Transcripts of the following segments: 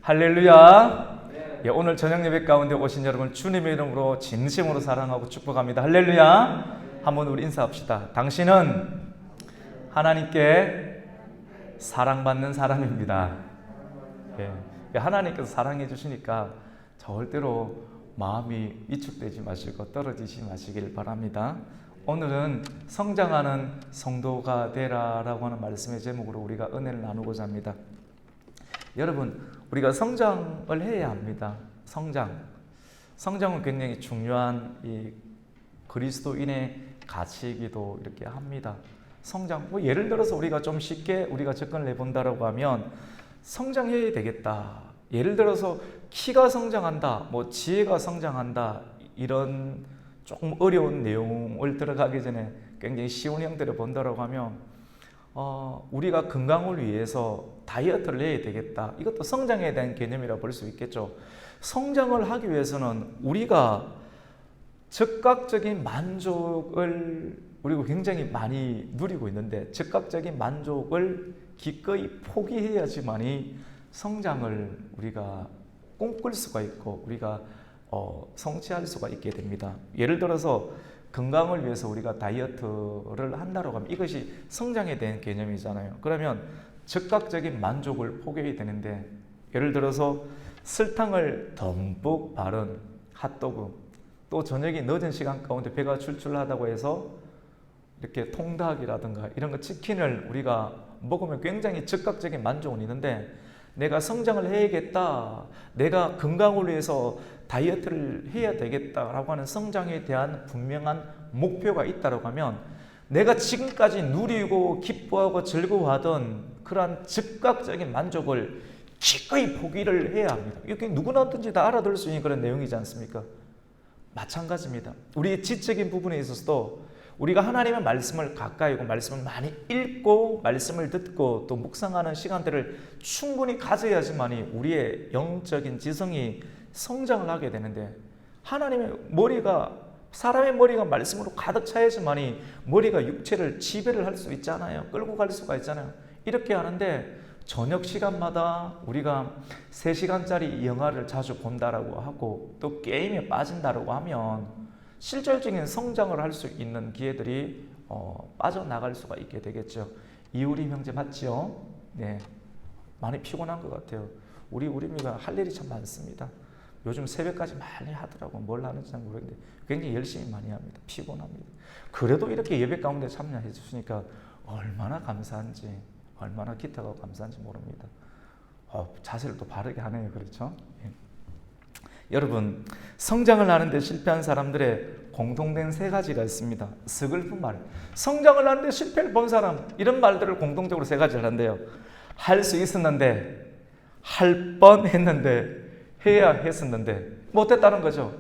할렐루야. 예, 오늘 저녁 예배 가운데 오신 여러분 주님의 이름으로 진심으로 사랑하고 축복합니다. 할렐루야. 한번 우리 인사합시다. 당신은 하나님께 사랑받는 사람입니다. 예, 하나님께서 사랑해 주시니까 절대로 마음이 위축되지 마시고 떨어지지 마시길 바랍니다. 오늘은 성장하는 성도가 되라라고 하는 말씀의 제목으로 우리가 은혜를 나누고자 합니다. 여러분, 우리가 성장을 해야 합니다. 성장은 굉장히 중요한 이 그리스도인의 가치이기도 이렇게 합니다. 성장, 예를 들어서 우리가 좀 쉽게 우리가 접근을 해본다라고 하면 성장해야 되겠다. 예를 들어서 키가 성장한다, 지혜가 성장한다, 이런 조금 어려운 내용을 들어가기 전에 굉장히 쉬운 형태를 본다라고 하면 우리가 건강을 위해서 다이어트를 해야 되겠다. 이것도 성장에 대한 개념이라고 볼 수 있겠죠. 성장을 하기 위해서는 우리가 즉각적인 만족을 우리가 굉장히 많이 누리고 있는데 즉각적인 만족을 기꺼이 포기해야지만이 성장을 우리가 꿈꿀 수가 있고 우리가 성취할 수가 있게 됩니다. 예를 들어서 건강을 위해서 우리가 다이어트를 한다고 하면 이것이 성장에 대한 개념이잖아요. 그러면 즉각적인 만족을 포기해야 되는데, 예를 들어서 설탕을 듬뿍 바른 핫도그, 또 저녁이 늦은 시간 가운데 배가 출출하다고 해서 이렇게 통닭이라든가 이런 거 치킨을 우리가 먹으면 굉장히 즉각적인 만족은 있는데, 내가 성장을 해야겠다, 내가 건강을 위해서 다이어트를 해야 되겠다라고 하는 성장에 대한 분명한 목표가 있다고 하면 내가 지금까지 누리고 기뻐하고 즐거워하던 그러한 즉각적인 만족을 기꺼이 포기를 해야 합니다. 이게 누구나든지 다 알아들 수 있는 그런 내용이지 않습니까? 마찬가지입니다. 우리의 지적인 부분에 있어서도 우리가 하나님의 말씀을 가까이 오고 말씀을 많이 읽고 말씀을 듣고 또 묵상하는 시간들을 충분히 가져야지만이 우리의 영적인 지성이 성장을 하게 되는데, 사람의 머리가 말씀으로 가득 차야지만이 머리가 육체를 지배를 할 수 있잖아요. 끌고 갈 수가 있잖아요. 이렇게 하는데 저녁 시간마다 우리가 3시간짜리 영화를 자주 본다라고 하고 또 게임에 빠진다라고 하면 실질적인 성장을 할 수 있는 기회들이 빠져나갈 수가 있게 되겠죠. 이우림 형제 맞죠? 네, 많이 피곤한 것 같아요. 우리가 할 일이 참 많습니다. 요즘 새벽까지 많이 하더라고. 뭘 하는지 잘 모르겠는데 굉장히 열심히 많이 합니다. 피곤합니다. 그래도 이렇게 예배 가운데 참여해 주시니까 얼마나 감사한지, 얼마나 기타가 감사한지 모릅니다. 자세를 또 바르게 하네요. 그렇죠? 예. 여러분, 성장을 하는데 실패한 사람들의 공통된 3가지가 있습니다. 서글픈 말, 성장을 하는데 실패를 본 사람, 이런 말들을 공통적으로 3가지를 한대요. 할 수 있었는데, 할 뻔했는데, 해야 했었는데 못했다는 거죠.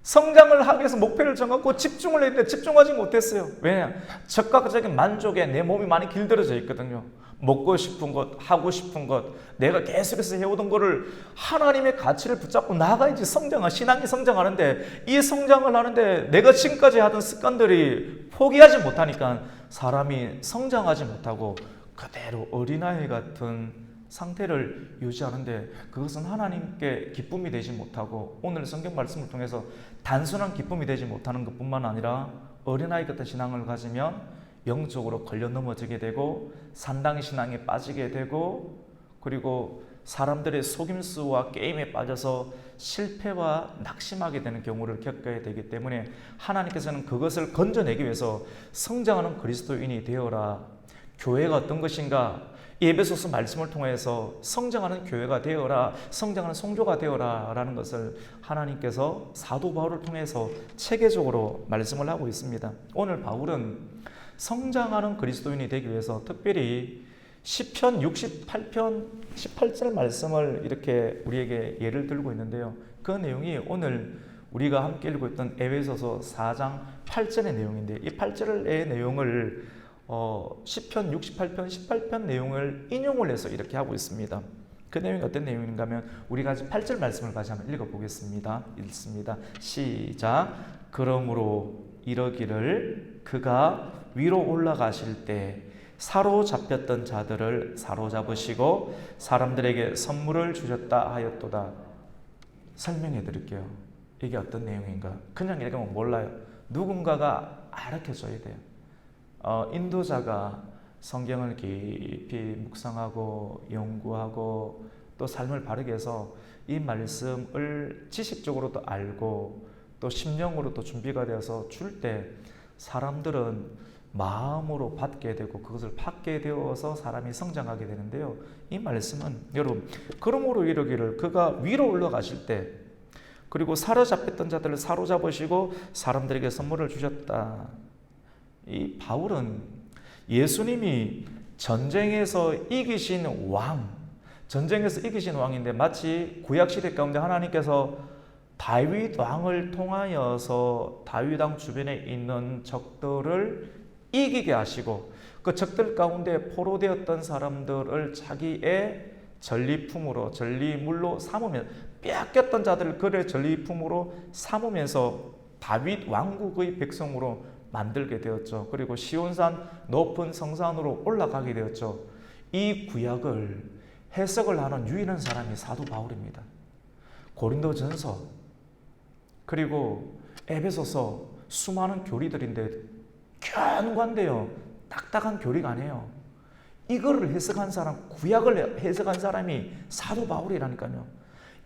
성장을 하기 위해서 목표를 정하고 집중을 했는데 집중하지 못했어요. 왜냐? 즉각적인 만족에 내 몸이 많이 길들여져 있거든요. 먹고 싶은 것, 하고 싶은 것, 내가 계속해서 해오던 거를 하나님의 가치를 붙잡고 나가야지 신앙이 성장하는데, 이 성장을 하는데 내가 지금까지 하던 습관들이 포기하지 못하니까 사람이 성장하지 못하고 그대로 어린아이 같은 상태를 유지하는데, 그것은 하나님께 기쁨이 되지 못하고 오늘 성경 말씀을 통해서 단순한 기쁨이 되지 못하는 것뿐만 아니라 어린아이 같은 신앙을 가지면 영적으로 걸려 넘어지게 되고 산당 신앙에 빠지게 되고, 그리고 사람들의 속임수와 게임에 빠져서 실패와 낙심하게 되는 경우를 겪어야 되기 때문에 하나님께서는 그것을 건져내기 위해서 성장하는 그리스도인이 되어라. 교회가 어떤 것인가? 에베소서 말씀을 통해서 성장하는 교회가 되어라, 성장하는 성도가 되어라 라는 것을 하나님께서 사도 바울을 통해서 체계적으로 말씀을 하고 있습니다. 오늘 바울은 성장하는 그리스도인이 되기 위해서 특별히 시편 68편 18절 말씀을 이렇게 우리에게 예를 들고 있는데요. 그 내용이 오늘 우리가 함께 읽고 있던 에베소서 4장 8절의 내용인데, 이 8절의 내용을 시편 68편 18편 내용을 인용을 해서 이렇게 하고 있습니다. 그 내용이 어떤 내용인가 하면 우리가 8절 말씀을 다시 한번 읽어보겠습니다. 읽습니다. 시작. 그러므로 이러기를 그가 위로 올라가실 때 사로잡혔던 자들을 사로잡으시고 사람들에게 선물을 주셨다 하였도다. 설명해 드릴게요. 이게 어떤 내용인가? 그냥 읽으면 몰라요. 누군가가 알려줘야 돼요. 인도자가 성경을 깊이 묵상하고 연구하고 또 삶을 바르게 해서 이 말씀을 지식적으로도 알고 또 심령으로도 준비가 되어서 줄 때 사람들은 마음으로 받게 되고 그것을 받게 되어서 사람이 성장하게 되는데요. 이 말씀은 여러분, 그러므로 이르기를 그가 위로 올라가실 때 그리고 사로잡혔던 자들을 사로잡으시고 사람들에게 선물을 주셨다. 이 바울은 예수님이 전쟁에서 이기신 왕인데 마치 구약시대 가운데 하나님께서 다윗 왕을 통하여서 다윗 왕 주변에 있는 적들을 이기게 하시고 그 적들 가운데 포로되었던 사람들을 자기의 전리품으로 전리물로 삼으면 빼앗겼던 자들을 그의 전리품으로 삼으면서 다윗 왕국의 백성으로 만들게 되었죠. 그리고 시온산 높은 성산으로 올라가게 되었죠. 이 구약을 해석을 하는 유일한 사람이 사도 바울입니다. 고린도전서 그리고 에베소서 수많은 교리들인데 견고한데요. 딱딱한 교리가 아니에요. 이거를 해석한 사람, 구약을 해석한 사람이 사도 바울이라니까요.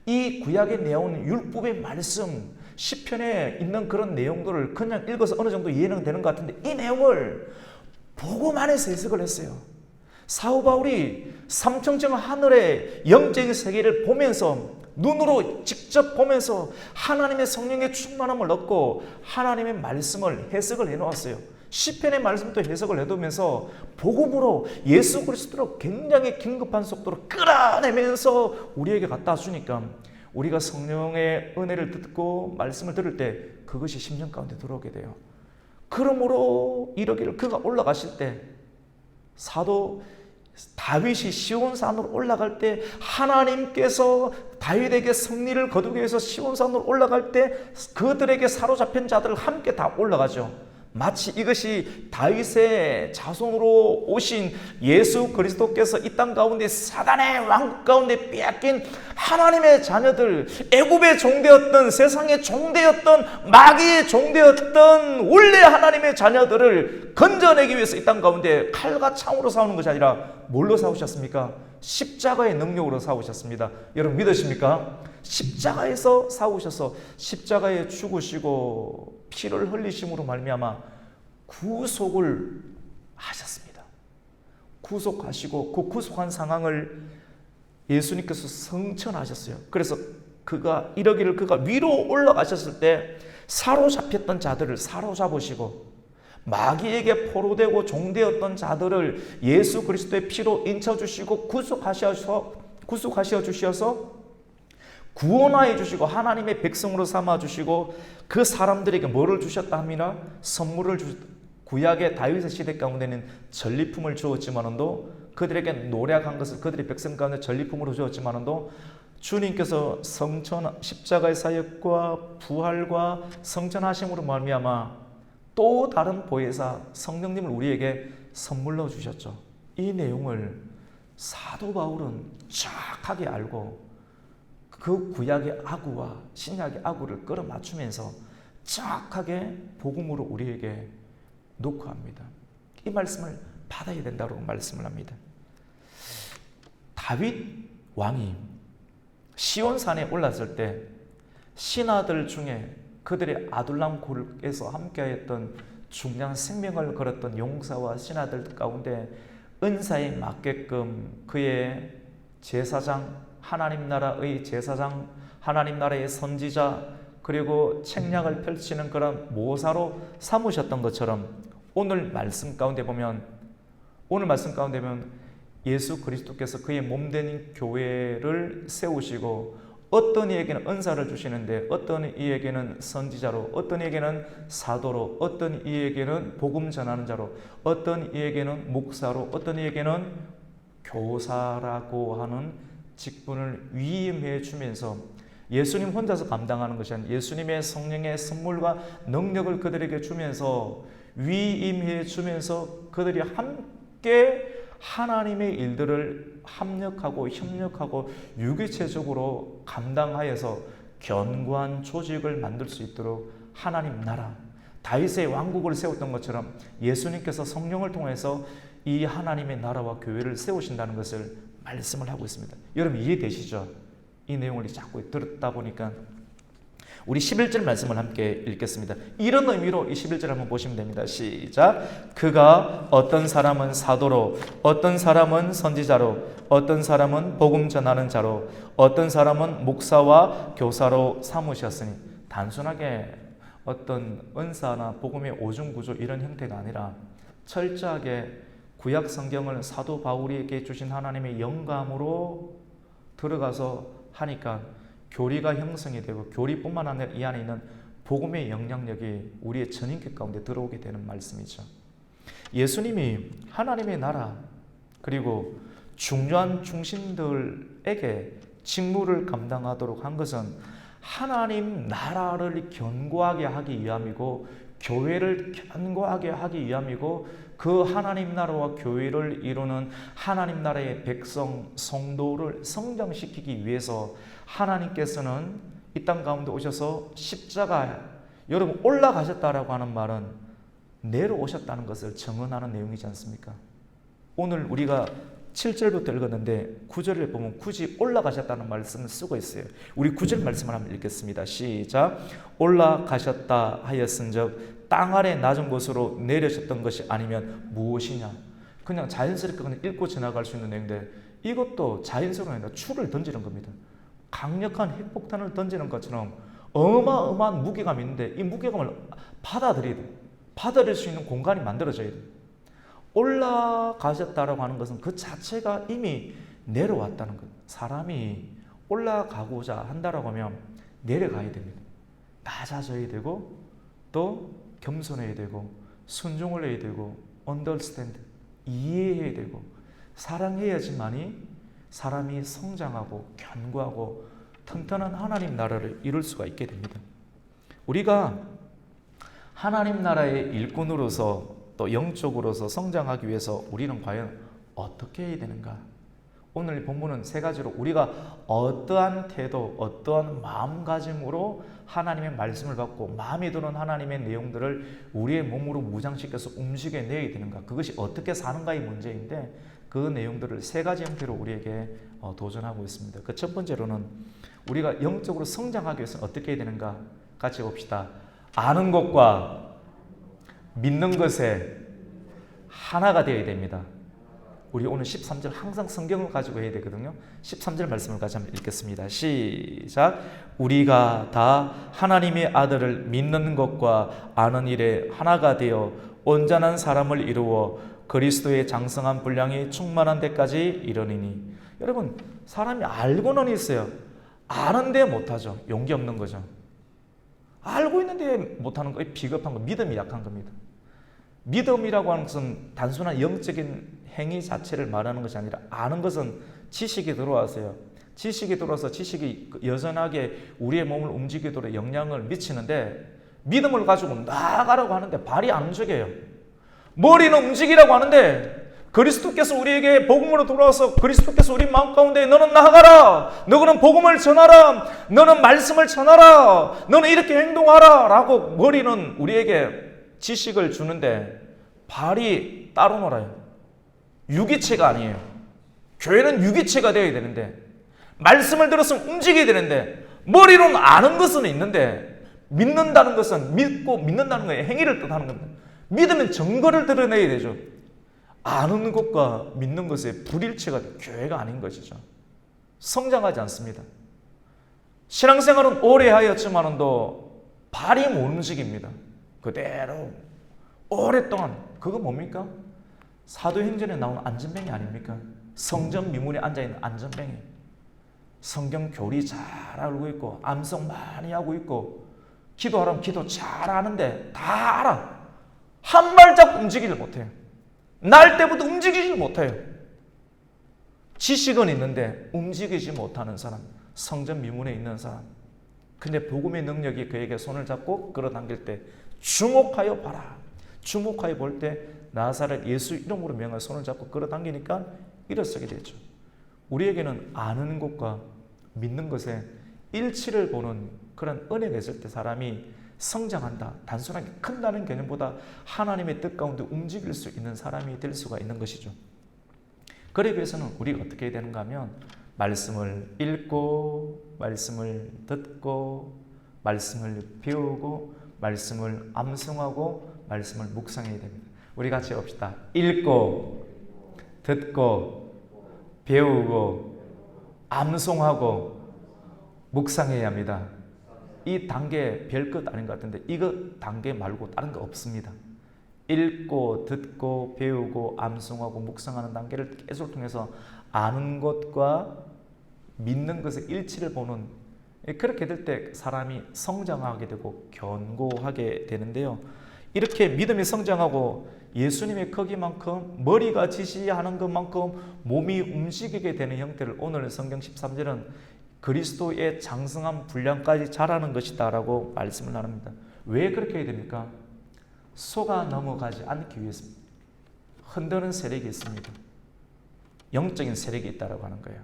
이 구약에 나온 율법의 말씀, 시편에 있는 그런 내용들을 그냥 읽어서 어느 정도 이해는 되는 것 같은데 이 내용을 보고만 해서 해석을 했어요. 사도 바울이 삼청청 하늘의 영적인 세계를 보면서 눈으로 직접 보면서 하나님의 성령의 충만함을 얻고 하나님의 말씀을 해석을 해놓았어요. 시편의 말씀도 해석을 해두면서 복음으로 예수 그리스도로 굉장히 긴급한 속도로 끌어내면서 우리에게 갖다 주니까 우리가 성령의 은혜를 듣고 말씀을 들을 때 그것이 심령 가운데 들어오게 돼요. 그러므로 이러기를 그가 올라가실 때 사도 다윗이 시온산으로 올라갈 때 하나님께서 다윗에게 승리를 거두기 위해서 시온산으로 올라갈 때 그들에게 사로잡힌 자들을 함께 다 올라가죠. 마치 이것이 다윗의 자손으로 오신 예수 그리스도께서 이 땅 가운데 사단의 왕국 가운데 빼앗긴 하나님의 자녀들, 애굽의 종되었던 세상의 종되었던 마귀의 종되었던 원래 하나님의 자녀들을 건져내기 위해서 이 땅 가운데 칼과 창으로 싸우는 것이 아니라 뭘로 싸우셨습니까? 십자가의 능력으로 싸우셨습니다. 여러분 믿으십니까? 십자가에서 싸우셔서 십자가에 죽으시고 피를 흘리심으로 말미암아 구속을 하셨습니다. 구속하시고 그 구속한 상황을 예수님께서 성천하셨어요. 그래서 그가 이러기를 그가 위로 올라가셨을 때 사로잡혔던 자들을 사로잡으시고 마귀에게 포로되고 종되었던 자들을 예수 그리스도의 피로 인쳐주시고 구속하셔 주셔서 구원하여 주시고 하나님의 백성으로 삼아 주시고 그 사람들에게 뭐를 주셨다 합니다. 선물을 구약의 다윗의 시대 가운데는 전리품을 주었지만도 그들에게 노력한 것을 그들의 백성 가운데 전리품으로 주었지만도 주님께서 십자가의 사역과 부활과 성천하심으로 말미암아 또 다른 보혜사 성령님을 우리에게 선물로 주셨죠. 이 내용을 사도 바울은 정확하게 알고 그 구약의 아구와 신약의 아구를 끌어맞추면서 정확하게 복음으로 우리에게 녹화합니다. 이 말씀을 받아야 된다고 말씀을 합니다. 다윗 왕이 시온산에 올랐을 때 신하들 중에 그들의 아둘람 굴에서 함께했던 중요한 생명을 걸었던 용사와 신하들 가운데 은사에 맞게끔 그의 제사장, 하나님 나라의 제사장, 하나님 나라의 선지자, 그리고 책략을 펼치는 그런 모사로 삼으셨던 것처럼 오늘 말씀 가운데 보면 예수 그리스도께서 그의 몸된 교회를 세우시고 어떤 이에게는 은사를 주시는데 어떤 이에게는 선지자로, 어떤 이에게는 사도로, 어떤 이에게는 복음 전하는 자로, 어떤 이에게는 목사로, 어떤 이에게는 교사라고 하는 직분을 위임해 주면서 예수님 혼자서 감당하는 것이 아니라 예수님의 성령의 선물과 능력을 그들에게 주면서 위임해 주면서 그들이 함께 함께 하나님의 일들을 합력하고 협력하고 유기체적으로 감당하여서 견고한 조직을 만들 수 있도록 하나님 나라, 다윗의 왕국을 세웠던 것처럼 예수님께서 성령을 통해서 이 하나님의 나라와 교회를 세우신다는 것을 말씀을 하고 있습니다. 여러분 이해되시죠? 이 내용을 자꾸 들었다 보니까 우리 11절 말씀을 함께 읽겠습니다. 이런 의미로 이 11절 한번 보시면 됩니다. 시작. 그가 어떤 사람은 사도로, 어떤 사람은 선지자로, 어떤 사람은 복음 전하는 자로, 어떤 사람은 목사와 교사로 삼으셨으니, 단순하게 어떤 은사나 복음의 오중구조 이런 형태가 아니라 철저하게 구약 성경을 사도 바울에게 주신 하나님의 영감으로 들어가서 하니까 교리가 형성이 되고, 교리뿐만 아니라 이 안에 있는 복음의 영향력이 우리의 전인격 가운데 들어오게 되는 말씀이죠. 예수님이 하나님의 나라 그리고 중요한 중심들에게 직무를 감당하도록 한 것은 하나님 나라를 견고하게 하기 위함이고, 교회를 견고하게 하기 위함이고, 그 하나님 나라와 교회를 이루는 하나님 나라의 백성, 성도를 성장시키기 위해서 하나님께서는 이 땅 가운데 오셔서 십자가, 여러분 올라가셨다라고 하는 말은 내려오셨다는 것을 증언하는 내용이지 않습니까? 오늘 우리가 7절부터 읽었는데 9절을 보면 굳이 올라가셨다는 말씀을 쓰고 있어요. 우리 9절 말씀을 한번 읽겠습니다. 시작. 올라가셨다 하였은즉 땅 아래 낮은 곳으로 내려졌던 것이 아니면 무엇이냐. 그냥 자연스럽게 그냥 읽고 지나갈 수 있는 내용인데, 이것도 자연스러운 아니라 추를 던지는 겁니다. 강력한 핵폭탄을 던지는 것처럼 어마어마한 무게감이 있는데, 이 무게감을 받아들여야 돼. 받아들일 수 있는 공간이 만들어져야 돼. 올라가셨다라고 하는 것은 그 자체가 이미 내려왔다는 것. 사람이 올라가고자 한다라고 하면 내려가야 됩니다. 낮아져야 되고, 또 겸손해야 되고, 순종을 해야 되고, understand, 이해해야 되고, 사랑해야지만이 사람이 성장하고 견고하고 튼튼한 하나님 나라를 이룰 수가 있게 됩니다. 우리가 하나님 나라의 일꾼으로서 또 영적으로서 성장하기 위해서 우리는 과연 어떻게 해야 되는가? 오늘 본문은 세 가지로 우리가 어떠한 태도, 어떠한 마음가짐으로 하나님의 말씀을 받고 마음에 드는 하나님의 내용들을 우리의 몸으로 무장시켜서 움직여내야 되는가? 그것이 어떻게 사는가의 문제인데, 그 내용들을 세 가지 형태로 우리에게 도전하고 있습니다. 그 첫 번째로는 우리가 영적으로 성장하기 위해서는 어떻게 해야 되는가? 같이 봅시다. 아는 것과 믿는 것에 하나가 되어야 됩니다. 우리 오늘 13절 항상 성경을 가지고 해야 되거든요. 13절 말씀을 같이 한번 읽겠습니다. 시작. 우리가 다 하나님의 아들을 믿는 것과 아는 일에 하나가 되어 온전한 사람을 이루어 그리스도의 장성한 분량이 충만한 데까지 이르니니. 여러분, 사람이 알고는 있어요. 아는데 못하죠. 용기 없는 거죠. 알고 있는데 못하는 거, 비겁한 거, 믿음이 약한 겁니다. 믿음이라고 하는 것은 단순한 영적인 행위 자체를 말하는 것이 아니라, 아는 것은 지식이 들어와서요. 지식이 들어와서 지식이 여전하게 우리의 몸을 움직이도록 영향을 미치는데, 믿음을 가지고 나아가라고 하는데 발이 안 움직여요. 머리는 움직이라고 하는데, 그리스도께서 우리에게 복음으로 돌아와서 그리스도께서 우리 마음 가운데 너는 나아가라, 너는 복음을 전하라, 너는 말씀을 전하라, 너는 이렇게 행동하라 라고 머리는 우리에게 지식을 주는데 발이 따로 놀아요. 유기체가 아니에요. 교회는 유기체가 되어야 되는데, 말씀을 들었으면 움직여야 되는데, 머리로는 아는 것은 있는데, 믿는다는 것은 믿고 믿는다는 거에 행위를 뜻하는 겁니다. 믿으면 증거를 드러내야 되죠. 아는 것과 믿는 것의 불일치가 교회가 아닌 것이죠. 성장하지 않습니다. 신앙생활은 오래 하였지만도 발이 못 움직입니다. 그대로 오랫동안. 그거 뭡니까? 사도행전에 나오는 안전뱅이 아닙니까? 성전 미문에 앉아있는 안전뱅이. 성경 교리 잘 알고 있고 암송 많이 하고 있고 기도하라면 기도 잘 하는데 다 알아. 한 발짝 움직이질 못해요. 날 때부터 움직이질 못해요. 지식은 있는데 움직이지 못하는 사람, 성전 미문에 있는 사람. 근데 복음의 능력이 그에게 손을 잡고 끌어당길 때 주목하여 봐라, 주목하여 볼 때 나사렛 예수 이름으로 명하여 손을 잡고 끌어당기니까 일어서게 되죠. 우리에게는 아는 것과 믿는 것에 일치를 보는 그런 은혜가 있을 때 사람이 성장한다. 단순하게 큰다는 개념보다 하나님의 뜻 가운데 움직일 수 있는 사람이 될 수가 있는 것이죠. 그러기 위해서는 우리가 어떻게 해야 되는가 하면 말씀을 읽고 말씀을 듣고 말씀을 배우고 말씀을 암송하고 말씀을 묵상해야 됩니다. 우리 같이 봅시다. 읽고 듣고 배우고 암송하고 묵상해야 합니다. 이 단계 별것 아닌 것 같은데 이거 단계 말고 다른 거 없습니다. 읽고 듣고 배우고 암송하고 묵상하는 단계를 계속 통해서 아는 것과 믿는 것의 일치를 보는, 그렇게 될 때 사람이 성장하게 되고 견고하게 되는데요. 이렇게 믿음이 성장하고 예수님의 크기만큼 머리가 지시하는 것만큼 몸이 움직이게 되는 형태를 오늘 성경 13절은 그리스도의 장성한 분량까지 자라는 것이다 라고 말씀을 나눕니다. 왜 그렇게 해야 됩니까? 속아 넘어가지 않기 위해서입니다. 흔드는 세력이 있습니다. 영적인 세력이 있다고 하는 거예요.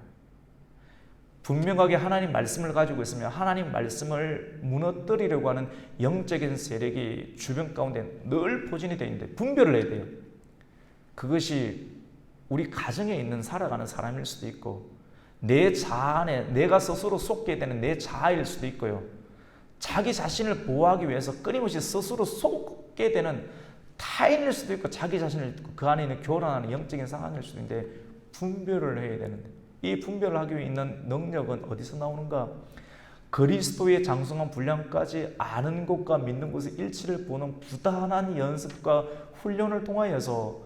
분명하게 하나님 말씀을 가지고 있으면 하나님 말씀을 무너뜨리려고 하는 영적인 세력이 주변 가운데 늘 포진이 되어 있는데 분별을 해야 돼요. 그것이 우리 가정에 있는 살아가는 사람일 수도 있고 내 자아 안에 내가 스스로 속게 되는 내 자아일 수도 있고요. 자기 자신을 보호하기 위해서 끊임없이 스스로 속게 되는 타인일 수도 있고 자기 자신을 그 안에 있는 교란하는 영적인 상황일 수도 있는데 분별을 해야 되는데 이 분별을 하기 위해 있는 능력은 어디서 나오는가? 그리스도의 장성한 분량까지 아는 것과 믿는 것의 일치를 보는 부단한 연습과 훈련을 통하여서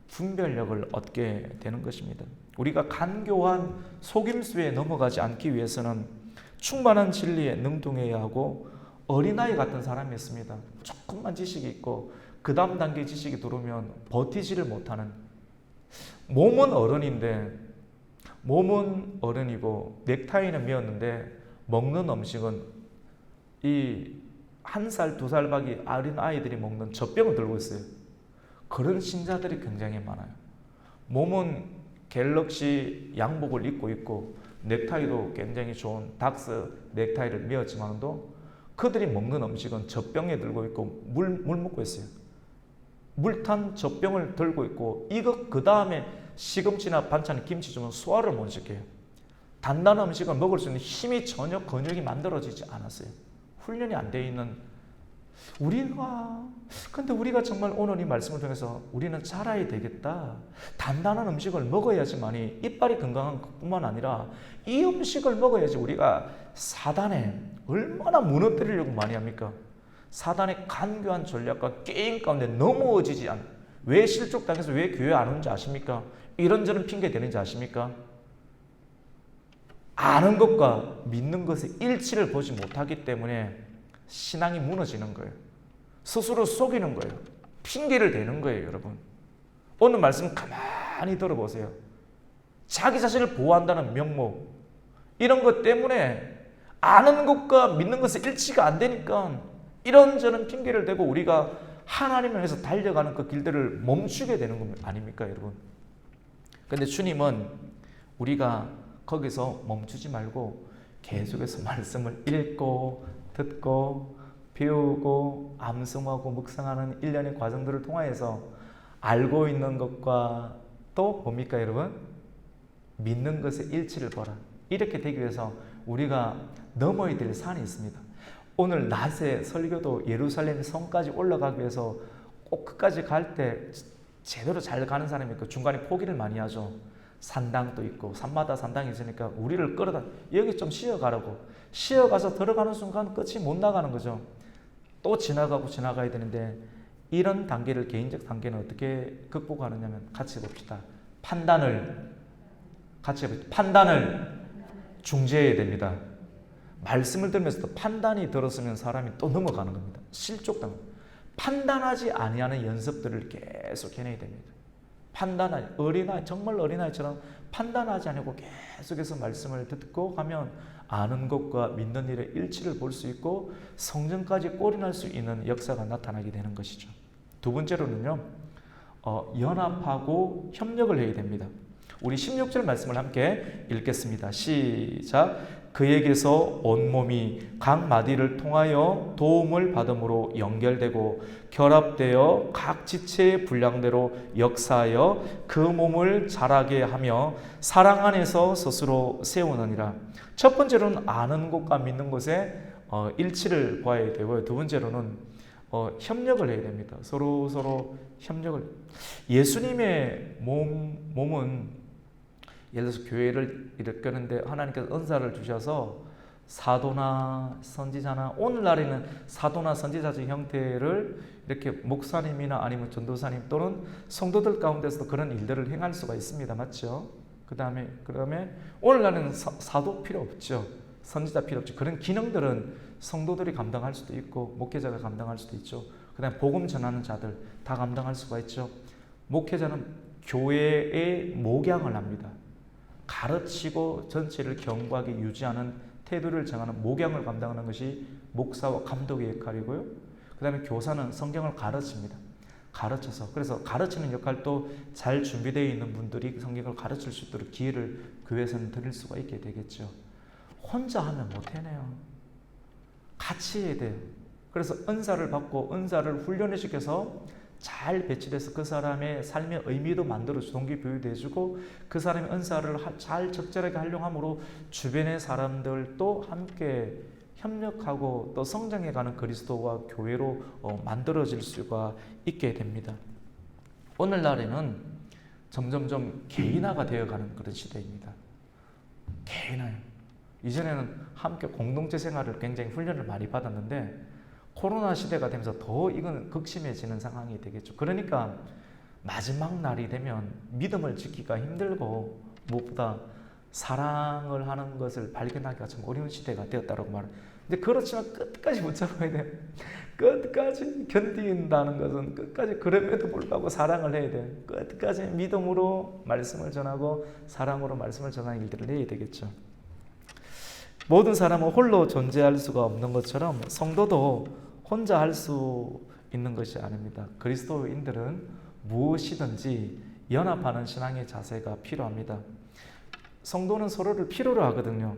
분별력을 얻게 되는 것입니다. 우리가 간교한 속임수에 넘어가지 않기 위해서는 충만한 진리에 능동해야 하고 어린아이 같은 사람이었습니다. 조금만 지식이 있고 그 다음 단계 지식이 들어오면 버티지를 못하는, 몸은 어른이고 넥타이는 메었는데 먹는 음식은 이 1살, 2살 밖에 어린 아이들이 먹는 젖병을 들고 있어요. 그런 신자들이 굉장히 많아요. 몸은 갤럭시 양복을 입고 있고 넥타이도 굉장히 좋은 닥스 넥타이를 메었지만도 그들이 먹는 음식은 젖병에 들고 있고 물 먹고 있어요. 물 탄 젖병을 들고 있고 이거 그 다음에 시금치나 반찬, 김치 주면 소화를 못 시켜요. 단단한 음식을 먹을 수 있는 힘이 전혀 근육이 만들어지지 않았어요. 훈련이 안 되어 있는 근데 우리가 정말 오늘 이 말씀을 통해서 우리는 자라야 되겠다. 단단한 음식을 먹어야지만이 이빨이 건강한 것뿐만 아니라 이 음식을 먹어야지 우리가 사단에 얼마나 무너뜨리려고 많이 합니까? 사단의 간교한 전략과 게임 가운데 넘어지지 않아. 왜 실족당해서 왜 교회 안 오는지 아십니까? 이런저런 핑계 대는지 아십니까? 아는 것과 믿는 것의 일치를 보지 못하기 때문에 신앙이 무너지는 거예요. 스스로 속이는 거예요. 핑계를 대는 거예요, 여러분. 오늘 말씀 가만히 들어보세요. 자기 자신을 보호한다는 명목, 이런 것 때문에 아는 것과 믿는 것의 일치가 안 되니까 이런저런 핑계를 대고 우리가 하나님을 향해서 달려가는 그 길들을 멈추게 되는 것 아닙니까, 여러분? 근데 주님은 우리가 거기서 멈추지 말고 계속해서 말씀을 읽고 듣고 배우고 암송하고 묵상하는 일련의 과정들을 통하여서 알고 있는 것과 또 뭡니까, 여러분? 믿는 것의 일치를 보라. 이렇게 되기 위해서 우리가 넘어야 될 산이 있습니다. 오늘 낮에 설교도 예루살렘 성까지 올라가기 위해서 꼭 끝까지 갈 때 제대로 잘 가는 사람이 있고 중간에 포기를 많이 하죠. 산당도 있고 산마다 산당이 있으니까 우리를 끌어다 여기 좀 쉬어가라고. 쉬어가서 들어가는 순간 끝이 못 나가는 거죠. 또 지나가야 되는데 이런 단계를, 개인적 단계는 어떻게 극복하느냐면 같이 봅시다. 판단을 중재해야 됩니다. 말씀을 들으면서도 판단이 들었으면 사람이 또 넘어가는 겁니다. 실족당. 판단하지 아니하는 연습들을 계속 해내야 됩니다. 정말 어린아이처럼 판단하지 않고 계속해서 말씀을 듣고 하면 아는 것과 믿는 일의 일치를 볼 수 있고 성전까지 꼬리날 수 있는 역사가 나타나게 되는 것이죠. 두 번째로는요, 연합하고 협력을 해야 됩니다. 우리 16절 말씀을 함께 읽겠습니다. 시작. 그에게서 온몸이 각 마디를 통하여 도움을 받음으로 연결되고 결합되어 각 지체의 분량대로 역사하여 그 몸을 자라게 하며 사랑 안에서 스스로 세우느니라. 첫 번째로는 아는 것과 믿는 것에 일치를 보아야 되고요. 두 번째로는 협력을 해야 됩니다. 서로 협력을. 예수님의 몸은 예를 들어서 교회를 일으키는데 하나님께서 은사를 주셔서 사도나 선지자나, 오늘날에는 사도나 선지자적 형태를 이렇게 목사님이나 아니면 전도사님 또는 성도들 가운데서도 그런 일들을 행할 수가 있습니다. 맞죠? 그 다음에 오늘날에는 사도 필요 없죠. 선지자 필요 없죠. 그런 기능들은 성도들이 감당할 수도 있고 목회자가 감당할 수도 있죠. 그 다음에 복음 전하는 자들 다 감당할 수가 있죠. 목회자는 교회의 목양을 합니다. 가르치고 전체를 견고하게 유지하는 태도를 정하는 목양을 감당하는 것이 목사와 감독의 역할이고요. 그 다음에 교사는 성경을 가르칩니다. 가르쳐서, 그래서 가르치는 역할도 잘 준비되어 있는 분들이 성경을 가르칠 수 있도록 기회를 교회에서는 드릴 수가 있게 되겠죠. 혼자 하면 못 해내요. 같이 해야 돼요. 그래서 은사를 받고 은사를 훈련을 시켜서 잘 배치돼서 그 사람의 삶의 의미도 만들어주고 동기부여도 해주고 그 사람의 은사를 잘 적절하게 활용함으로 주변의 사람들도 함께 협력하고 또 성장해가는 그리스도와 교회로 만들어질 수가 있게 됩니다. 오늘날에는 점점점 개인화가 되어가는 그런 시대입니다. 개인화요. 이전에는 함께 공동체 생활을 굉장히 훈련을 많이 받았는데 코로나 시대가 되면서 더 이건 극심해지는 상황이 되겠죠. 그러니까 마지막 날이 되면 믿음을 지키기가 힘들고 무엇보다 사랑을 하는 것을 발견하기가 참 어려운 시대가 되었다고 말해요. 근데 그렇지만 끝까지 붙잡아야 돼요. 끝까지 견딘다는 것은 끝까지 그럼에도 불구하고 사랑을 해야 돼요. 끝까지 믿음으로 말씀을 전하고 사랑으로 말씀을 전하는 일들을 해야 되겠죠. 모든 사람은 홀로 존재할 수가 없는 것처럼 성도도 혼자 할 수 있는 것이 아닙니다. 그리스도인들은 무엇이든지 연합하는 신앙의 자세가 필요합니다. 성도는 서로를 필요로 하거든요.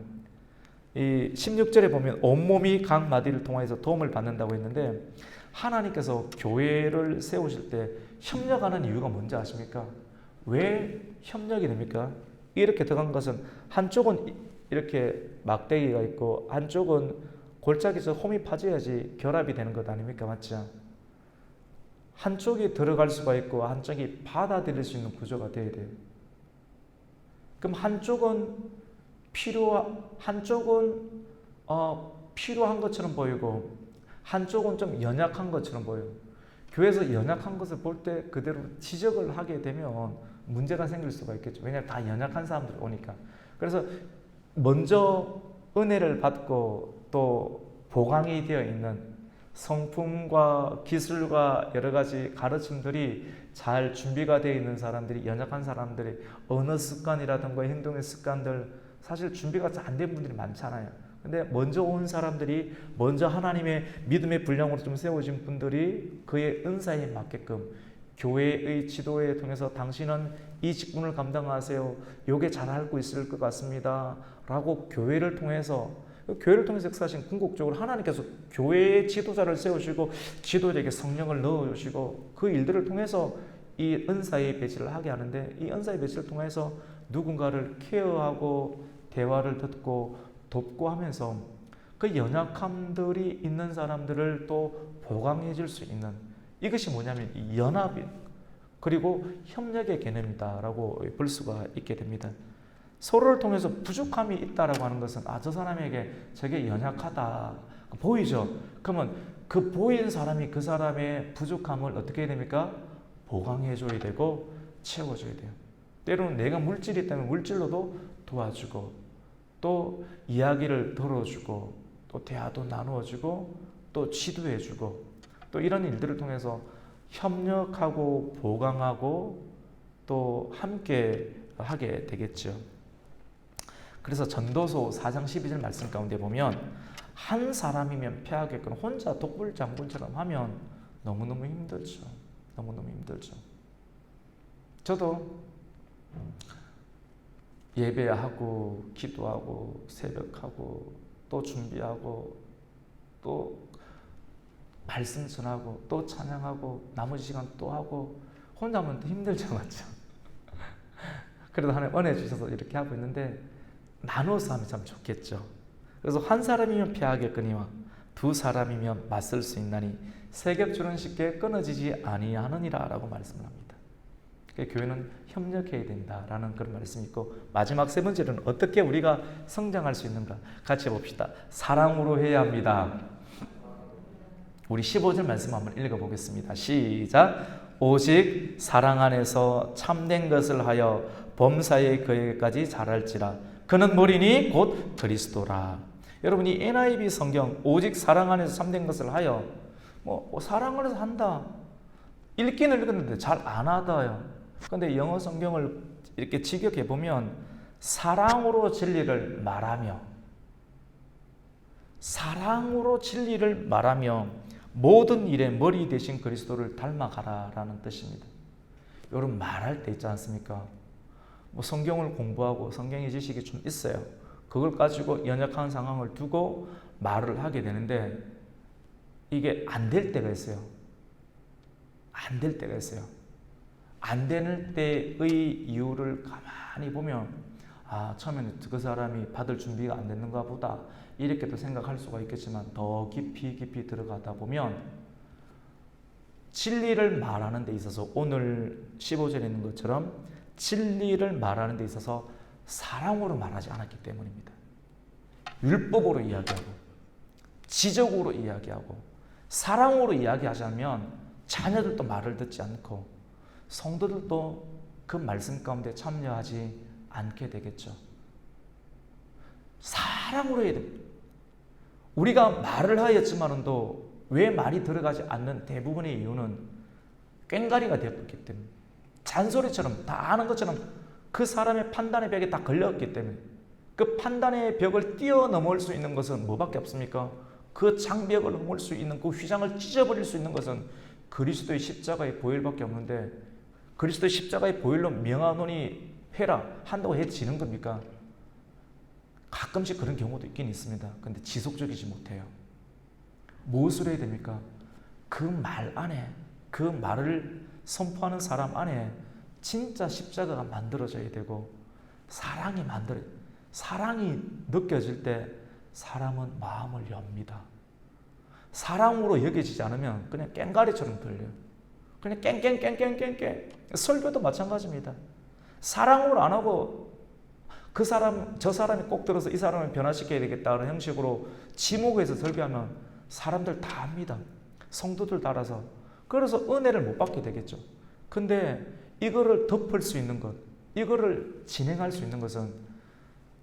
이 16절에 보면 온몸이 각 마디를 통해서 도움을 받는다고 했는데 하나님께서 교회를 세우실 때 협력하는 이유가 뭔지 아십니까? 왜 협력이 됩니까? 이렇게 들어간 것은 한쪽은 이렇게 막대기가 있고 한쪽은 골짜기에서 홈이 파져야지 결합이 되는 것 아닙니까? 맞죠? 한쪽이 들어갈 수가 있고 한쪽이 받아들일 수 있는 구조가 돼야 돼요. 그럼 한쪽은 필요한 것처럼 보이고 한쪽은 좀 연약한 것처럼 보여요. 교회에서 연약한 것을 볼 때 그대로 지적을 하게 되면 문제가 생길 수가 있겠죠. 왜냐하면 다 연약한 사람들이 오니까. 그래서 먼저 은혜를 받고 또 보강이 되어 있는 성품과 기술과 여러 가지 가르침들이 잘 준비가 되어 있는 사람들이, 연약한 사람들이 언어 습관이라든가 행동의 습관들 사실 준비가 안 된 분들이 많잖아요. 근데 먼저 온 사람들이, 먼저 하나님의 믿음의 분량으로 좀 세워진 분들이 그의 은사에 맞게끔 교회의 지도에 통해서 당신은 이 직분을 감당하세요. 요게 잘하고 있을 것 같습니다. 라고 교회를 통해서 역사하신 궁극적으로 하나님께서 교회의 지도자를 세우시고 지도자에게 성령을 넣어주시고 그 일들을 통해서 이 은사의 배치를 하게 하는데 이 은사의 배치를 통해서 누군가를 케어하고 대화를 듣고 돕고 하면서 그 연약함들이 있는 사람들을 또 보강해 줄 수 있는 이것이 뭐냐면 연합이 그리고 협력의 개념이다라고 볼 수가 있게 됩니다. 서로를 통해서 부족함이 있다라고 하는 것은 저 사람에게 저게 연약하다 보이죠. 그러면 그 보이는 사람이 그 사람의 부족함을 어떻게 해야 됩니까? 보강해 줘야 되고 채워줘야 돼요. 때로는 내가 물질이 있다면 물질로도 도와주고 또 이야기를 들어주고 또 대화도 나누어주고 또 지도해주고 또 이런 일들을 통해서 협력하고 보강하고 또 함께 하게 되겠죠. 그래서 전도서 4장 12절 말씀 가운데 보면 한 사람이면 패하겠거나 혼자 독불장군처럼 하면 너무너무 힘들죠. 너무너무 힘들죠. 저도 예배하고 기도하고 새벽하고 또 준비하고 또 말씀 전하고 또 찬양하고 나머지 시간 또 하고 혼자 하면 힘들죠, 맞죠? 그래도 하나님 은혜 주셔서 이렇게 하고 있는데 나눠서 하면 참 좋겠죠. 그래서 한 사람이면 피하겠거니와 두 사람이면 맞설 수 있나니 세 겹줄은 쉽게 끊어지지 아니하느니라 라고 말씀을 합니다. 교회는 협력해야 된다라는 그런 말씀이 있고, 마지막 세 번째는 어떻게 우리가 성장할 수 있는가 같이 봅시다. 사랑으로 해야 합니다. 우리 15절 말씀 한번 읽어보겠습니다. 시작. 오직 사랑 안에서 참된 것을 하여 범사에 그에게까지 자랄지라. 그는 머리니 곧 그리스도라. 여러분, 이 NIV 성경 오직 사랑 안에서 참된 것을 하여, 사랑 안에서 한다. 읽기는 읽었는데 잘 안 하다요. 근데 영어 성경을 이렇게 직역해 보면 사랑으로 진리를 말하며, 사랑으로 진리를 말하며 모든 일의 머리 대신 그리스도를 닮아가라라는 뜻입니다. 여러분, 말할 때 있지 않습니까? 성경을 공부하고 성경의 지식이 좀 있어요. 그걸 가지고 연약한 상황을 두고 말을 하게 되는데 이게 안 될 때가 있어요. 안 될 때가 있어요. 안 되는 때의 이유를 가만히 보면 처음에는 그 사람이 받을 준비가 안 됐는가 보다 이렇게도 생각할 수가 있겠지만 더 깊이 들어가다 보면 진리를 말하는 데 있어서 오늘 15절에 있는 것처럼 진리를 말하는 데 있어서 사랑으로 말하지 않았기 때문입니다. 율법으로 이야기하고 지적으로 이야기하고 사랑으로 이야기하자면 자녀들도 말을 듣지 않고 성도들도 그 말씀 가운데 참여하지 않게 되겠죠. 사랑으로 해야 됩니다. 우리가 말을 하였지만도 왜 말이 들어가지 않는 대부분의 이유는 꽹가리가 되었기 때문에, 잔소리처럼 다 아는 것처럼 그 사람의 판단의 벽에 다 걸렸기 때문에, 그 판단의 벽을 뛰어넘을 수 있는 것은 뭐밖에 없습니까? 그 장벽을 넘을 수 있는, 그 휘장을 찢어버릴 수 있는 것은 그리스도의 십자가의 보혈밖에 없는데, 그리스도의 십자가의 보혈로 명하노니 해라 한다고 해지는 겁니까? 가끔씩 그런 경우도 있긴 있습니다. 근데 지속적이지 못해요. 무엇을 해야 됩니까? 그 말 안에, 그 말을 선포하는 사람 안에 진짜 십자가가 만들어져야 되고 사랑이 느껴질 때 사람은 마음을 엽니다. 사랑으로 여겨지지 않으면 그냥 꽹가리처럼 들려요. 그냥 깽깽깽깽깽깽. 설교도 마찬가지입니다. 사랑으로 안 하고 저 사람이 꼭 들어서 이 사람을 변화시켜야 되겠다는 형식으로 지목해서 설교하면 사람들 다 합니다. 성도들 따라서. 그래서 은혜를 못 받게 되겠죠. 근데 이거를 덮을 수 있는 것, 이거를 진행할 수 있는 것은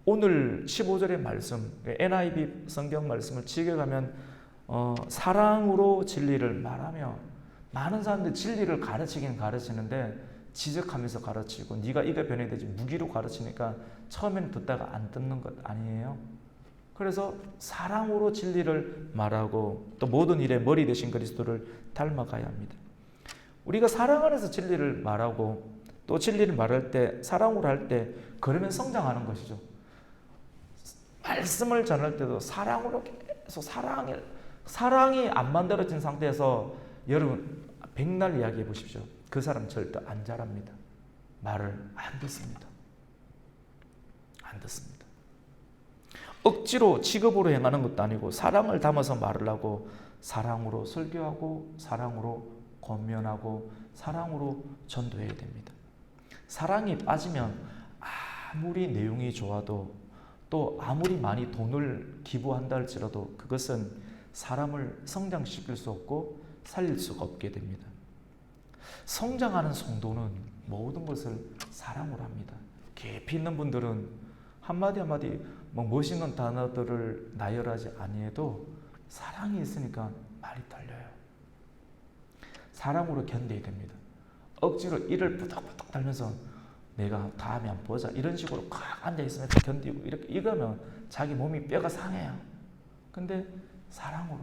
오늘 15절의 말씀, NIV 성경 말씀을 직역하면 사랑으로 진리를 말하며, 많은 사람들이 진리를 가르치긴 가르치는데 지적하면서 가르치고 네가 이거 변해야 되지 무기로 가르치니까 처음에는 듣다가 안 듣는 것 아니에요? 그래서 사랑으로 진리를 말하고 또 모든 일의 머리 대신 그리스도를 닮아가야 합니다. 우리가 사랑 안에서 진리를 말하고 또 진리를 말할 때 사랑으로 할 때 그러면 성장하는 것이죠. 말씀을 전할 때도 사랑으로 계속 사랑이 안 만들어진 상태에서 여러분 백날 이야기해 보십시오. 그 사람 절대 안 자랍니다. 말을 안 듣습니다. 안 듣습니다. 억지로 직업으로 행하는 것도 아니고 사랑을 담아서 말을 하고 사랑으로 설교하고 사랑으로 권면하고 사랑으로 전도해야 됩니다. 사랑이 빠지면 아무리 내용이 좋아도 또 아무리 많이 돈을 기부한다 할지라도 그것은 사람을 성장시킬 수 없고 살릴 수가 없게 됩니다. 성장하는 성도는 모든 것을 사랑으로 합니다. 깊이 있는 분들은 한마디 멋있는 단어들을 나열하지 아니해도 사랑이 있으니까 말이 떨려요. 사랑으로 견뎌야 됩니다. 억지로 이를 부덕부덕 달면서 내가 다음에 한번 보자 이런 식으로 꽉 앉아있으면 견디고 이렇게 이거면 자기 몸이 뼈가 상해요. 근데 사랑으로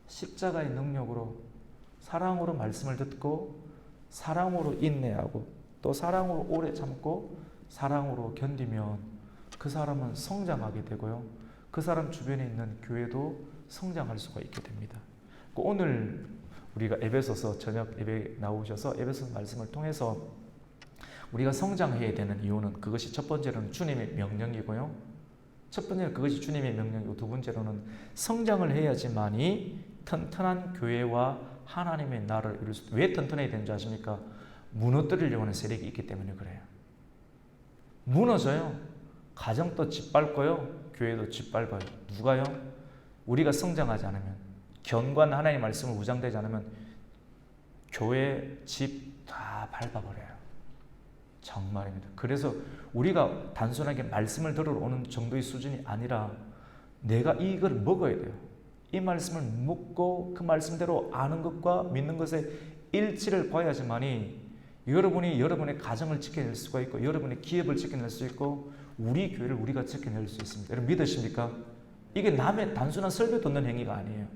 십자가의 능력으로 사랑으로 말씀을 듣고 사랑으로 인내하고 또 사랑으로 오래 참고 사랑으로 견디면 그 사람은 성장하게 되고요. 그 사람 주변에 있는 교회도 성장할 수가 있게 됩니다. 오늘 우리가 에베소서 저녁 예배 나오셔서 에베소서 말씀을 통해서 우리가 성장해야 되는 이유는 그것이 첫 번째로는 주님의 명령이고요. 첫 번째는 그것이 주님의 명령이고 두 번째로는 성장을 해야지만이 튼튼한 교회와 하나님의 나라를 이룰 수. 왜 튼튼해야 되는지 아십니까? 무너뜨리려고 하는 세력이 있기 때문에 그래요. 무너져요. 가정도 짓밟고요. 교회도 짓밟아요. 누가요? 우리가 성장하지 않으면, 견고한 하나님의 말씀을 무장되지 않으면 교회, 집 다 밟아버려요. 정말입니다. 그래서 우리가 단순하게 말씀을 들으러 오는 정도의 수준이 아니라 내가 이걸 먹어야 돼요. 이 말씀을 먹고 그 말씀대로 아는 것과 믿는 것의 일치를 봐야지만이 여러분이 여러분의 가정을 지켜낼 수가 있고 여러분의 기업을 지켜낼 수 있고 우리 교회를 우리가 지켜낼 수 있습니다. 여러분 믿으십니까? 이게 남의 단순한 설교 듣는 행위가 아니에요.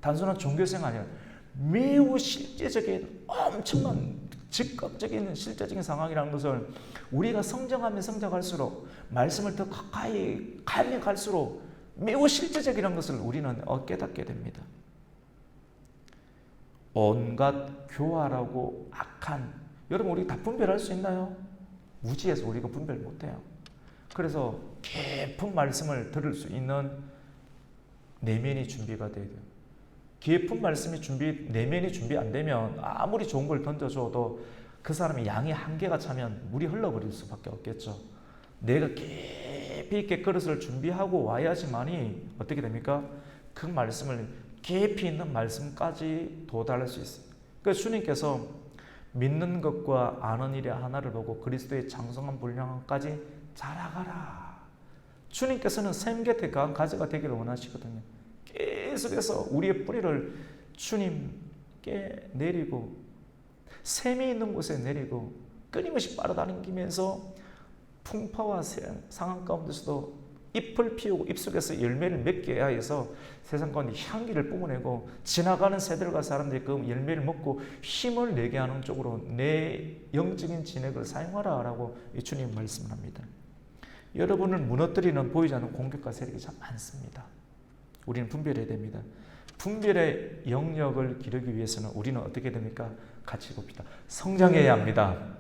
단순한 종교생 아니에요. 매우 실제적인 엄청난 즉각적인 실제적인 상황이라는 것을 우리가 성장하면 성장할수록 말씀을 더 가까이 가면 갈수록 매우 실제적이라는 것을 우리는 깨닫게 됩니다. 온갖 교활하고 악한, 여러분 우리 다 분별할 수 있나요? 무지해서 우리가 분별 못해요. 그래서 깊은 말씀을 들을 수 있는 내면이 준비가 돼야 돼요. 깊은 말씀이 내면이 준비 안 되면 아무리 좋은 걸 던져줘도 그 사람의 양의 한계가 차면 물이 흘러버릴 수밖에 없겠죠. 내가 깊이 있게 그릇을 준비하고 와야지만이 어떻게 됩니까? 그 말씀을 깊이 있는 말씀까지 도달할 수 있어요. 그래서 주님께서 믿는 것과 아는 일의 하나를 보고 그리스도의 장성한 분량까지 자라가라. 주님께서는 샘 곁에 강한 가지가 되기를 원하시거든요. 계속해서 우리의 뿌리를 주님께 내리고 샘이 있는 곳에 내리고 끊임없이 빨아다니면서 풍파와 상황 가운데서도 잎을 피우고 잎속에서 열매를 맺게 해서 세상 가운데 향기를 뿜어내고 지나가는 새들과 사람들이 그 열매를 먹고 힘을 내게 하는 쪽으로 내 영적인 진액을 사용하라 라고 주님 말씀을 합니다. 여러분을 무너뜨리는 보이지 않는 공격과 세력이 참 많습니다. 우리는 분별해야 됩니다. 분별의 영역을 기르기 위해서는 우리는 어떻게 됩니까? 같이 봅시다. 성장해야 합니다.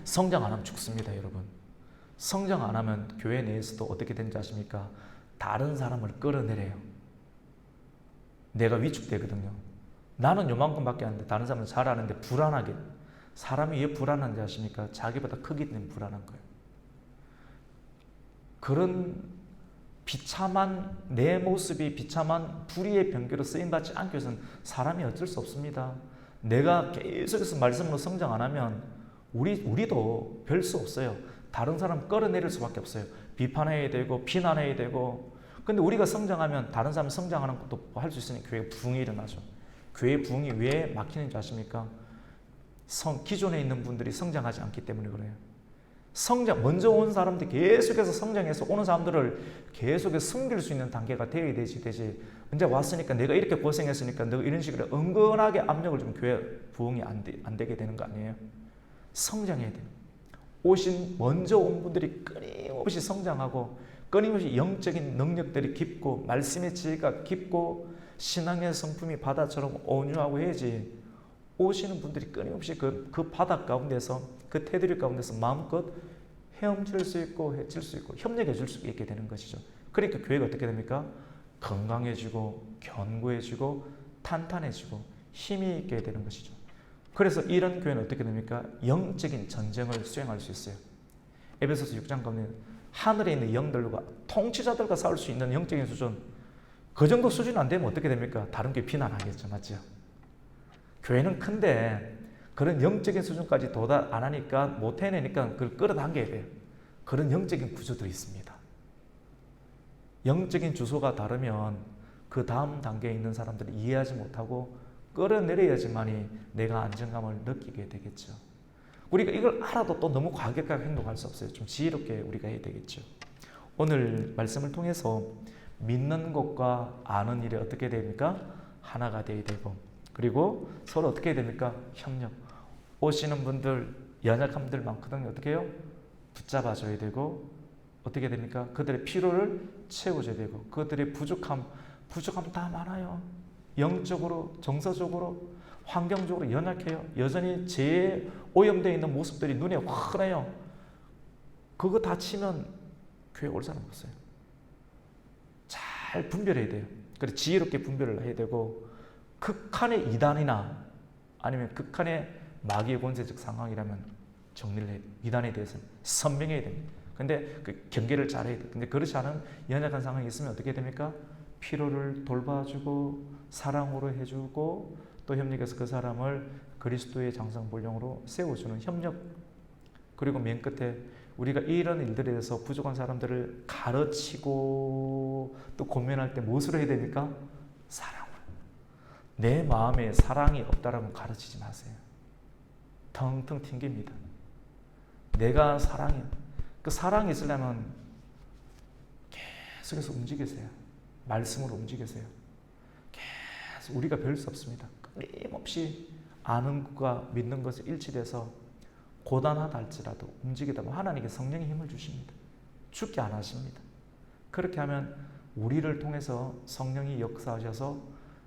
성장 안 하면 죽습니다, 여러분. 성장 안 하면 교회 내에서도 어떻게 되는지 아십니까? 다른 사람을 끌어내려요. 내가 위축되거든요. 나는 요만큼밖에 안 돼. 다른 사람은 잘하는데 불안하게. 사람이 왜 불안한지 아십니까? 자기보다 크기 때문에 불안한 거예요. 그런 비참한 내 모습이 비참한 불의의 병기로 쓰임받지 않기 위해서는 사람이 어쩔 수 없습니다. 내가 계속해서 말씀으로 성장 안 하면 우리도 별 수 없어요. 다른 사람 끌어내릴 수밖에 없어요. 비판해야 되고 비난해야 되고. 근데 우리가 성장하면 다른 사람이 성장하는 것도 할 수 있으니 교회에 부흥이 일어나죠. 교회 부흥이 왜 막히는지 아십니까? 기존에 있는 분들이 성장하지 않기 때문에 그래요. 먼저 온 사람들이 계속해서 성장해서 오는 사람들을 계속해서 숨길 수 있는 단계가 되어야 되지. 이제 왔으니까 내가 이렇게 고생했으니까 너 이런 식으로 은근하게 압력을 주면 교회 부흥이 안 되게 되는 거 아니에요? 성장해야 돼요. 먼저 온 분들이 끊임없이 성장하고 끊임없이 영적인 능력들이 깊고 말씀의 지혜가 깊고 신앙의 성품이 바다처럼 온유하고 해야지 오시는 분들이 끊임없이 그 바다 가운데서 그 테두리 가운데서 마음껏 헤엄칠 수 있고 해칠 수 있고 협력해 줄 수 있게 되는 것이죠. 그러니까 교회가 어떻게 됩니까? 건강해지고 견고해지고 탄탄해지고 힘이 있게 되는 것이죠. 그래서 이런 교회는 어떻게 됩니까? 영적인 전쟁을 수행할 수 있어요. 에베소서 6장 가운데 하늘에 있는 영들과 통치자들과 싸울 수 있는 영적인 수준, 그 정도 수준 안 되면 어떻게 됩니까? 다른 교회 비난하겠죠. 맞죠? 교회는 큰데 그런 영적인 수준까지 도달 안 하니까 못 해내니까 그걸 끌어당겨야 돼요. 그런 영적인 구조들이 있습니다. 영적인 주소가 다르면 그 다음 단계에 있는 사람들이 이해하지 못하고 끌어내려야지만이 내가 안정감을 느끼게 되겠죠. 우리가 이걸 알아도 또 너무 과격하게 행동할 수 없어요. 좀 지혜롭게 우리가 해야 되겠죠. 오늘 말씀을 통해서 믿는 것과 아는 일이 어떻게 됩니까? 하나가 되어야 되고, 그리고 서로 어떻게 해야 됩니까? 협력. 오시는 분들 연약함들 많거든요. 어떻게 해요? 붙잡아줘야 되고 어떻게 됩니까? 그들의 필요를 채워줘야 되고 그들의 부족함 다 많아요. 영적으로, 정서적으로, 환경적으로 연약해요. 여전히 죄에 오염되어 있는 모습들이 눈에 환해요. 그거 다 치면 교회 올 사람 없어요. 잘 분별해야 돼요. 그래서 지혜롭게 분별을 해야 되고 극한의 이단이나 아니면 극한의 마귀의 권세적 상황이라면 정리를 해야 돼요. 이단에 대해서는 선명해야 됩니다. 근데 그 경계를 잘해야 돼요. 근데 그렇지 않은 연약한 상황이 있으면 어떻게 됩니까? 필요를 돌봐주고 사랑으로 해주고 또 협력해서 그 사람을 그리스도의 장성본령으로 세워주는 협력. 그리고 맨 끝에 우리가 이런 일들에 대해서 부족한 사람들을 가르치고 또 권면할 때 무엇으로 해야 됩니까? 사랑으로. 내 마음에 사랑이 없다라면 가르치지 마세요. 텅텅 튕깁니다. 내가 사랑이, 그 사랑이 있으려면 계속해서 움직이세요. 말씀으로 움직이세요. 계속 우리가 배울 수 없습니다. 끊임없이 아는 것과 믿는 것에 일치돼서 고단하다 할지라도 움직이다 보면 하나님께 성령의 힘을 주십니다. 죽게 안 하십니다. 그렇게 하면 우리를 통해서 성령이 역사하셔서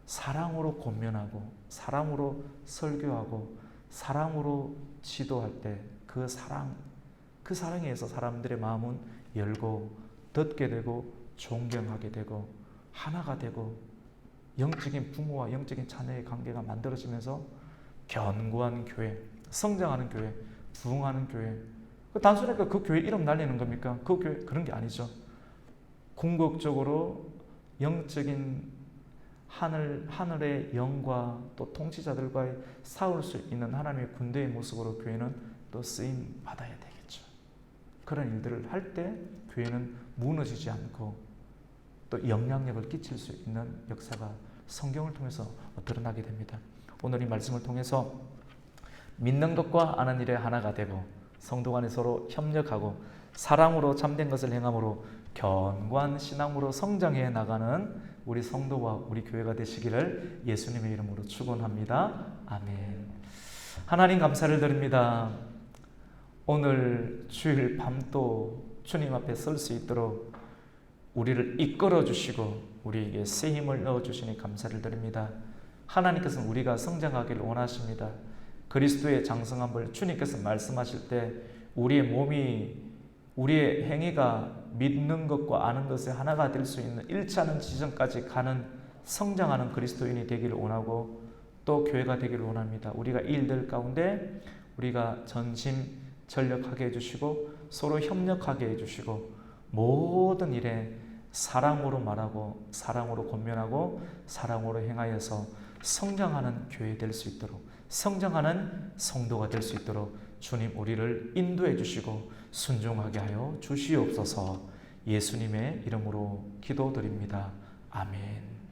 사랑으로 권면하고 사랑으로 설교하고 사랑으로 지도할 때 그 사랑에 의해서 사람들의 마음은 열고 듣게 되고 존경하게 되고 하나가 되고 영적인 부모와 영적인 자녀의 관계가 만들어지면서 견고한 교회, 성장하는 교회, 부흥하는 교회. 단순히 그 교회 이름 날리는 겁니까? 그 교회 그런 게 아니죠. 궁극적으로 영적인 하늘의 영과 또 통치자들과의 싸울 수 있는 하나님의 군대의 모습으로 교회는 또 쓰임 받아야 되겠죠. 그런 일들을 할 때 교회는 무너지지 않고 또 영향력을 끼칠 수 있는 역사가 성경을 통해서 드러나게 됩니다. 오늘 이 말씀을 통해서 믿는 것과 아는 일에 하나가 되고 성도 간에 서로 협력하고 사랑으로 참된 것을 행함으로 견고한 신앙으로 성장해 나가는 우리 성도와 우리 교회가 되시기를 예수님의 이름으로 축원합니다. 아멘. 하나님 감사를 드립니다. 오늘 주일 밤도 주님 앞에 설 수 있도록 우리를 이끌어 주시고 우리에게 새 힘을 넣어 주시니 감사를 드립니다. 하나님께서는 우리가 성장하기를 원하십니다. 그리스도의 장성함을 주님께서 말씀하실 때 우리의 몸이, 우리의 행위가 믿는 것과 아는 것의 하나가 될 수 있는 일치하는 지점까지 가는 성장하는 그리스도인이 되기를 원하고 또 교회가 되기를 원합니다. 우리가 이 일들 가운데 우리가 전심전력하게 해주시고 서로 협력하게 해주시고 모든 일에 사랑으로 말하고 사랑으로 권면하고 사랑으로 행하여서 성장하는 교회 될 수 있도록 성장하는 성도가 될 수 있도록 주님 우리를 인도해 주시고 순종하게 하여 주시옵소서. 예수님의 이름으로 기도드립니다. 아멘.